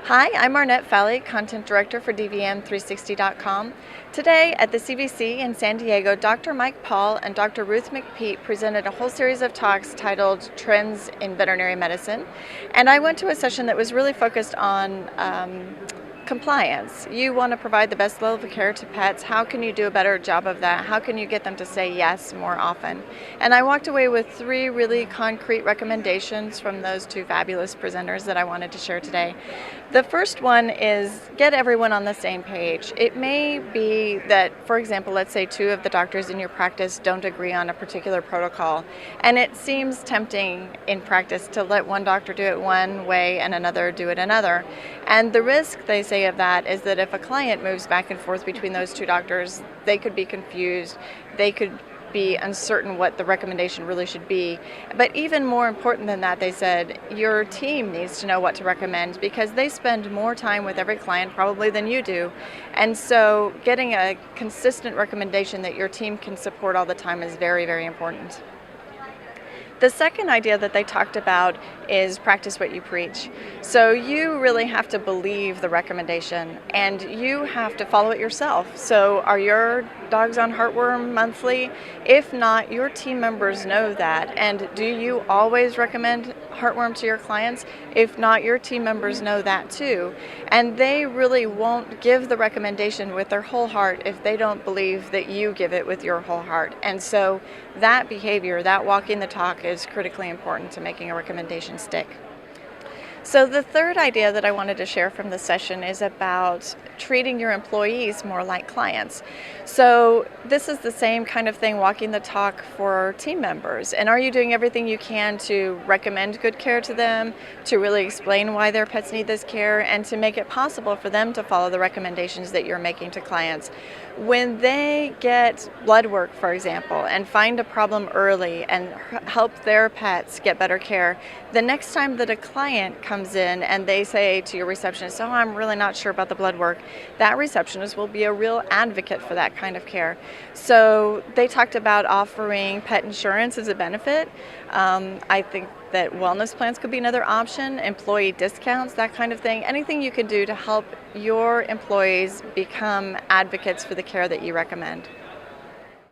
Hi, I'm Marnette, Content Director for DVM360.com. Today at the CVC in San Diego, Dr. Mike Paul and Dr. Ruth McPeak presented a whole series of talks titled Trends in Veterinary Medicine. And I went to a session that was really focused on compliance. You want to provide the best level of care to pets. How can you do a better job of that? How can you get them to say yes more often? And I walked away with 3 really concrete recommendations from those 2 fabulous presenters that I wanted to share today. The first one is get everyone on the same page. It may be that, for example, let's say 2 of the doctors in your practice don't agree on a particular protocol, and it seems tempting in practice to let one doctor do it one way and another do it another. And the risk, they say, of that is that if a client moves back and forth between those 2 doctors, they could be confused, they could be uncertain what the recommendation really should be. But even more important than that, they said, your team needs to know what to recommend because they spend more time with every client probably than you do. And so getting a consistent recommendation that your team can support all the time is very, very important. The second idea that they talked about is practice what you preach. So you really have to believe the recommendation and you have to follow it yourself. So are your dogs on heartworm monthly? If not, your team members know that. And do you always recommend heartworm to your clients? If not, your team members know that too. And they really won't give the recommendation with their whole heart if they don't believe that you give it with your whole heart. And so that behavior, that walking the talk, is critically important to making a recommendation stick. So the third idea that I wanted to share from the session is about treating your employees more like clients. So this is the same kind of thing, walking the talk for team members. And are you doing everything you can to recommend good care to them, to really explain why their pets need this care, and to make it possible for them to follow the recommendations that you're making to clients? When they get blood work, for example, and find a problem early and help their pets get better care, the next time that a client comes in and they say to your receptionist, "Oh, I'm really not sure about the blood work," that receptionist will be a real advocate for that kind of care. So they talked about offering pet insurance as a benefit. I think that wellness plans could be another option, employee discounts, that kind of thing. Anything you can do to help your employees become advocates for the care that you recommend.